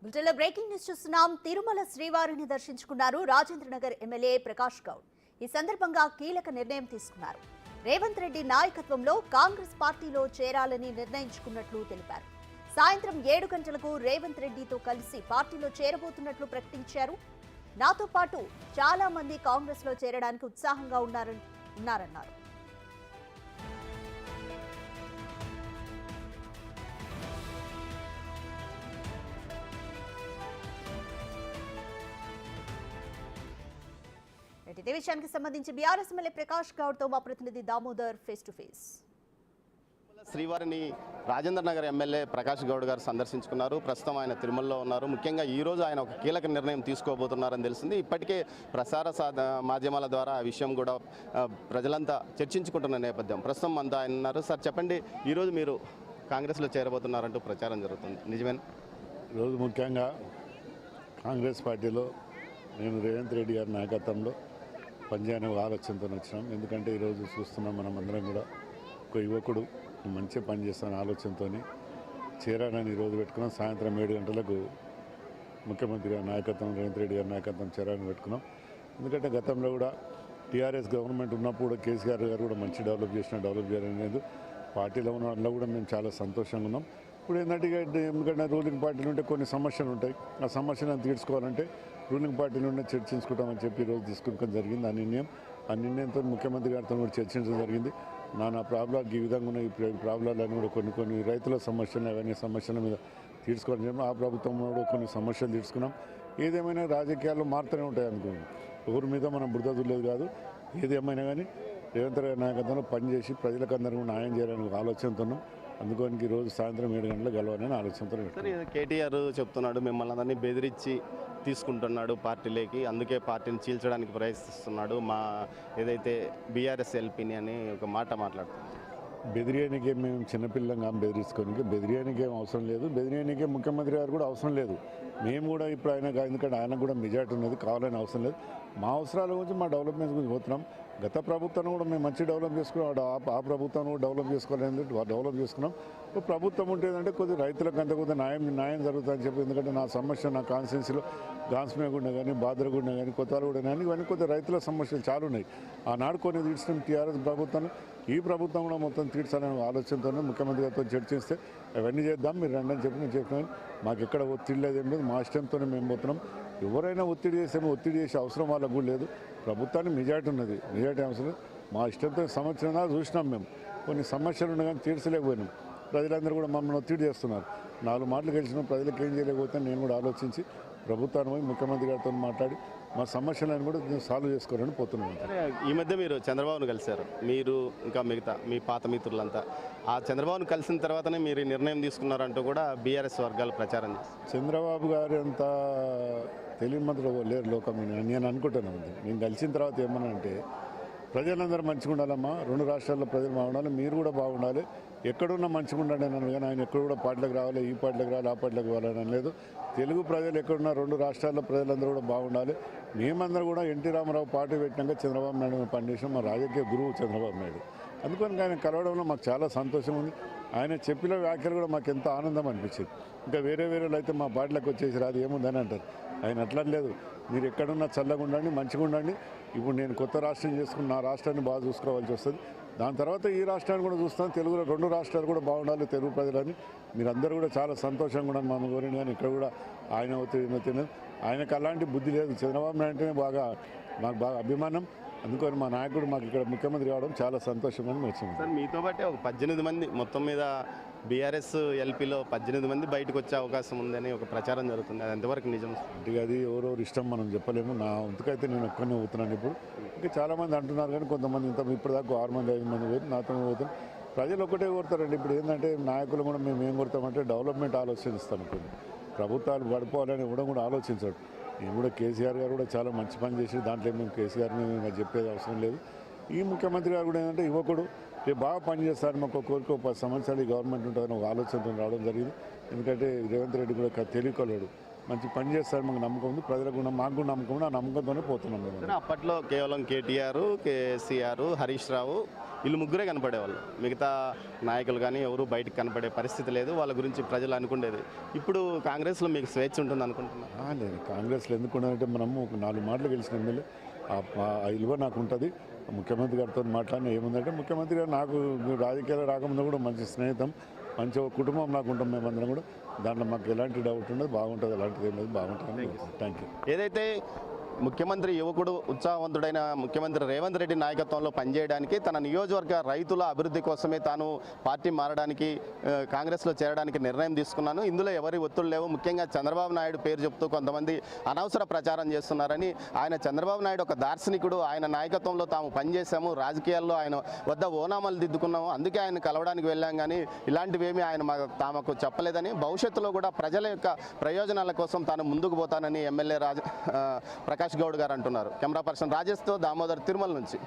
బులెటిన్లో breaking news చూస్తున్నాం. తిరుమల శ్రీవారిని దర్శించుకున్నారు రాజేంద్రనగర్ ఎమ్మెల్యే ప్రకాష్ గౌడ్. ఈ సందర్భంగా కీలక నిర్ణయం తీసుకున్నారు. రేవంత్ రెడ్డి నాయకత్వంలో కాంగ్రెస్ పార్టీలో చేరాలని నిర్ణయించుకున్నట్లు తెలిపారు. సాయంత్రం 7 గంటలకు రేవంత్ రెడ్డితో కలిసి పార్టీలో చేరబోతున్నట్లు ప్రకటించారు. నాతో పాటు చాలా మంది కాంగ్రెస్ లో చేరడానికి ఉత్సాహంగా ఉన్నారన్నారు. ఇదే విషయానికి సంబంధించి బీఆర్ఎస్ ఎమ్మెల్యే ప్రకాష్ గౌడ్ తో మా ప్రతినిధి దామోదర్ ఫేస్ టు ఫేస్. శ్రీవారిని రాజేంద్ర నగర్ ఎమ్మెల్యే ప్రకాష్ గౌడ్ గారు సందర్శించుకున్నారు. ప్రస్తుతం ఆయన తిరుమలలో ఉన్నారు. ముఖ్యంగా ఈరోజు ఆయన ఒక కీలక నిర్ణయం తీసుకోబోతున్నారని తెలిసింది. ఇప్పటికే ప్రసార మాధ్యమాల ద్వారా ఆ విషయం కూడా ప్రజలంతా చర్చించుకుంటున్న నేపథ్యం. ప్రస్తుతం అంతా ఆయన ఉన్నారు. సార్ చెప్పండి, ఈరోజు మీరు కాంగ్రెస్లో చేరబోతున్నారంటూ ప్రచారం జరుగుతుంది, నిజమేనా? ఈరోజు ముఖ్యంగా కాంగ్రెస్ పార్టీలో నేను రేవంత్ రెడ్డి గారి నాయకత్వంలో పనిచేయని ఆలోచనతో వచ్చినాం. ఎందుకంటే ఈరోజు చూస్తున్నాం, మనం అందరం కూడా ఒక యువకుడు మంచిగా పనిచేస్తున్న ఆలోచనతో చేరాలని ఈరోజు పెట్టుకున్నాం. సాయంత్రం 7 గంటలకు ముఖ్యమంత్రి గారి నాయకత్వం, రేవంత్ రెడ్డి గారి నాయకత్వం చేరాలని పెట్టుకున్నాం. ఎందుకంటే గతంలో కూడా టీఆర్ఎస్ గవర్నమెంట్ ఉన్నప్పుడు కూడా కేసీఆర్ గారు కూడా మంచి డెవలప్ చేయాలనేది పార్టీలో ఉన్న వాళ్ళలో కూడా మేము చాలా సంతోషంగా ఉన్నాం. ఇప్పుడు ఏంటంటే ఎందుకంటే రూలింగ్ పార్టీలు ఉంటే కొన్ని సమస్యలు ఉంటాయి. ఆ సమస్యలను తీర్చుకోవాలంటే రూలింగ్ పార్టీ నుండి చర్చించుకుంటామని చెప్పి ఈరోజు తీసుకోవడం జరిగింది. ఆ నిర్ణయంతో ముఖ్యమంత్రి గారితో కూడా చర్చించడం జరిగింది. నా ప్రాబ్లాలు ఈ విధంగా ఉన్న ఈ ప్రాబ్లాలన్నీ కూడా కొన్ని రైతుల సమస్యలు అవన్నీ సమస్యల మీద తీర్చుకోవడం జరిగింది. ఆ ప్రభుత్వంలో కూడా కొన్ని సమస్యలు తీర్చుకున్నాం. ఏదేమైనా రాజకీయాల్లో మారుతూనే ఉంటాయి అనుకోండి, ఎవరి మీద మనం బురద దుల్లేదు కాదు. ఏదేమైనా కానీ రేవంత్ రెడ్డి నాయకత్వంలో పనిచేసి ప్రజలకందరూ న్యాయం చేయాలని ఆలోచనతో అందుకోని ఈరోజు సాయంత్రం 7 గంటలకు గెలవాలని ఆలోచనతో. కేటీఆర్ చెప్తున్నాడు, మిమ్మల్ని అందరినీ బెదిరించి తీసుకుంటున్నాడు పార్టీలోకి, అందుకే పార్టీని చీల్చడానికి ప్రయత్నిస్తున్నాడు, మా ఏదైతే బీఆర్ఎస్ ఎల్పీని అని ఒక మాట మాట్లాడుతున్నాడు. బెదిరియానికే మేము చిన్నపిల్లంగా బెదిరించుకోనికి బెదిరియానికే అవసరం లేదు. బెదిరియానికే ముఖ్యమంత్రి గారు కూడా అవసరం లేదు. మేము కూడా ఇప్పుడు ఎందుకంటే ఆయనకు కూడా మెజార్టీ ఉన్నది, కావాలని అవసరం లేదు. మా అవసరాల గురించి, మా డెవలప్మెంట్స్ గురించి పోతున్నాం. గత ప్రభుత్వాన్ని కూడా మేము మంచి డెవలప్ చేసుకున్నాం. ఆ ప్రభుత్వాన్ని కూడా డెవలప్ చేసుకోవాలని డెవలప్ చేసుకున్నాం. ప్రభుత్వం ఉంటేదంటే కొద్దిగా రైతులకు అంత కొద్దిగా న్యాయం జరుగుతుందని చెప్పి, ఎందుకంటే నా సమస్య నా కాన్స్టిట్యున్సీలో గాన్స్మేగుండ కానీ, బాద్రగుండ కానీ, కొత్తగూడ కానీ ఇవన్నీ కొద్దిగా రైతుల సమస్యలు చాలా ఉన్నాయి. ఆనాడు కొన్ని తీర్చిన టీఆర్ఎస్ ప్రభుత్వాన్ని ఈ ప్రభుత్వం కూడా మొత్తం తీర్చాలనే ఆలోచనతోనే ముఖ్యమంత్రి గారితో చర్చిస్తే అవన్నీ చేద్దాం, మీరు రండి అని చెప్పి నేను చెప్పినాను. మాకు ఎక్కడ ఒత్తిడి లేదేం లేదు, మా ఇష్టంతోనే మేము పోతున్నాం. ఎవరైనా ఒత్తిడి చేసే అవసరం వాళ్ళకు కూడా లేదు. ప్రభుత్వానికి మెజార్టీ ఉన్నది, మెజార్టీ అవసరం. మా ఇష్టంతో సంవత్సరం చూసినాం. మేము కొన్ని సమస్యలు ఉన్నాయి కానీ తీర్చలేకపోయినాం. ప్రజలందరూ కూడా మమ్మల్ని ఒత్తిడి చేస్తున్నారు. 4 మాటలు గెలిచిన ప్రజలకు ఏం చేయలేకపోతే నేను కూడా ఆలోచించి ప్రభుత్వాన్ని పోయి ముఖ్యమంత్రి గారితో మాట్లాడి మా సమస్యలను కూడా సాల్వ్ చేసుకోవాలని పోతున్నాను. ఈ మధ్య మీరు చంద్రబాబును కలిశారు, మీరు ఇంకా మిగతా మీ పాత మిత్రులంతా. ఆ చంద్రబాబును కలిసిన తర్వాతనే మీరు నిర్ణయం తీసుకున్నారంటూ కూడా బీఆర్ఎస్ వర్గాలు ప్రచారం చేస్తారు. చంద్రబాబు గారు అంత తెలియమంతుడు లేరు లోకం నేను అనుకుంటున్నాను. నేను కలిసిన తర్వాత ఏమన్నా ప్రజలందరూ మంచిగా ఉండాలమ్మా, 2 రాష్ట్రాల్లో ప్రజలు బాగుండాలి, మీరు కూడా బాగుండాలి, ఎక్కడున్నా మంచిగా ఉండండి అన్నాను. కానీ ఆయన ఎక్కడ కూడా పార్టీలకు రావాలి, ఈ పార్టీలకు రావాలి, ఆ పార్టీలకు రావాలని లేదు. తెలుగు ప్రజలు ఎక్కడున్నా 2 రాష్ట్రాల్లో ప్రజలందరూ కూడా బాగుండాలి. మేమందరూ కూడా ఎన్టీ రామారావు పార్టీ పెట్టినాక చంద్రబాబు నాయుడు పనిచేసిన మా రాజకీయ గురువు చంద్రబాబు నాయుడు. అందుకని ఆయన కలవడంలో మాకు చాలా సంతోషం ఉంది. ఆయన చెప్పిన వ్యాఖ్యలు కూడా మాకు ఎంత ఆనందం అనిపించింది. ఇంకా వేరే అయితే మా పార్టీలకు వచ్చేసి రాదు ఏముందని అంటారు. ఆయన అట్లా లేదు, మీరు ఎక్కడున్నా చల్లగా ఉండండి, మంచిగా ఉండండి. ఇప్పుడు నేను కొత్త రాష్ట్రం చేసుకుని నా రాష్ట్రాన్ని బాగా చూసుకోవాల్సి వస్తుంది. దాని తర్వాత ఈ రాష్ట్రాన్ని కూడా చూస్తాను. తెలుగులో 2 రాష్ట్రాలు కూడా బాగుండాలి తెలుగు ప్రజలని. మీరందరూ కూడా చాలా సంతోషంగా ఉండాలి మా గురించి. కానీ ఇక్కడ కూడా ఆయన తినదు, ఆయనకు అలాంటి బుద్ధి లేదు. చంద్రబాబు నాయుడు అంటేనే నాకు బాగా అభిమానం. అందుకని మా నాయకుడు మాకు ఇక్కడ ముఖ్యమంత్రి కావడం చాలా సంతోషమని వచ్చింది. సార్, మీతో పాటే ఒక 18 మంది మొత్తం మీద బీఆర్ఎస్ ఎల్పీలో 18 మంది బయటకు వచ్చే అవకాశం ఉందని ఒక ప్రచారం జరుగుతుంది. అది ఎంతవరకు నిజం? అంటే అది ఎవరెవరు ఇష్టం మనం చెప్పలేము. నా వంతుకైతే నేను ఒక్కనే పోతున్నాను. ఇప్పుడు ఇంకా చాలామంది అంటున్నారు కానీ కొంతమంది ఇప్పటిదాకా 6 మంది 5 మంది పోయి నాతో పోతాం. ప్రజలు ఒకటే కోరుతారండి. ఇప్పుడు ఏంటంటే నాయకులు కూడా మేము ఏం కోరుతామంటే డెవలప్మెంట్ ఆలోచిస్తాం. కొన్ని ప్రభుత్వాలు పడిపోవాలని ఇవ్వడం కూడా ఆలోచించాడు. నేను కూడా కేసీఆర్ గారు కూడా చాలా మంచి పని చేసి దాంట్లో మేము కేసీఆర్ని చెప్పేది అవసరం లేదు. ఈ ముఖ్యమంత్రి గారు కూడా ఏంటంటే యువకుడు రేపు బాగా పనిచేస్తారు, మాకు కోరిక 10 సంవత్సరాలు ఈ గవర్నమెంట్ ఉంటుందని ఒక ఆలోచనతో రావడం జరిగింది. ఎందుకంటే రేవంత్ రెడ్డి కూడా తెలియకలేడు, మంచి పని చేస్తారు, మాకు నమ్మకం ఉంది. ప్రజలకు కూడా మాకు కూడా నమ్మకం ఉంది. ఆ నమ్మకంతోనే పోతున్నాం. అప్పట్లో కేవలం కేటీఆర్, కేసీఆర్, హరీష్ రావు, వీళ్ళు ముగ్గురే కనపడేవాళ్ళు. మిగతా నాయకులు కానీ ఎవరు బయటకు కనపడే పరిస్థితి లేదు. వాళ్ళ గురించి ప్రజలు అనుకునేది. ఇప్పుడు కాంగ్రెస్లో మీకు స్వేచ్ఛ ఉంటుంది అనుకుంటున్నారు? లేదు, కాంగ్రెస్లో ఎందుకున్నారంటే మనము ఒక 4 మాటలు గెలిచిన ఎమ్మెల్యే ఆ విలువ నాకు ఉంటుంది. ముఖ్యమంత్రి గారితో మాట్లాడిన ఏముందంటే ముఖ్యమంత్రి గారు నాకు రాజకీయాలు రాకముందు కూడా మంచి స్నేహితం, మంచి ఒక కుటుంబం నాకు ఉంటాం మేమందరం కూడా. దాంట్లో మాకు ఎలాంటి డౌట్ ఉండదు, బాగుంటుంది, అలాంటిది ఏం లేదు, బాగుంటుంది. Thank you. ఏదైతే ముఖ్యమంత్రి యువకుడు ఉత్సాహవంతుడైన ముఖ్యమంత్రి రేవంత్ రెడ్డి నాయకత్వంలో పనిచేయడానికి తన నియోజకవర్గ రైతుల అభివృద్ధి కోసమే తాను పార్టీ మారడానికి కాంగ్రెస్లో చేరడానికి నిర్ణయం తీసుకున్నాను. ఇందులో ఎవరి ఒత్తులు లేవు. ముఖ్యంగా చంద్రబాబు నాయుడు పేరు చెప్తూ కొంతమంది అనవసర ప్రచారం చేస్తున్నారని, ఆయన చంద్రబాబు నాయుడు ఒక దార్శనికుడు, ఆయన నాయకత్వంలో తాము పనిచేశాము, రాజకీయాల్లో ఆయన వద్ద ఓనామాలు దిద్దుకున్నాము, అందుకే ఆయన కలవడానికి వెళ్ళాం కానీ ఇలాంటివేమీ ఆయన తామకు చెప్పలేదని, భవిష్యత్తులో కూడా ప్రజల యొక్క ప్రయోజనాల కోసం తాను ముందుకు పోతానని ఎమ్మెల్యే ప్రకాష్ గౌడ్ గారు అంటున్నారు. కెమెరా పర్సన్ రాజేష్తో దామోదర్, తిరుమల నుంచి.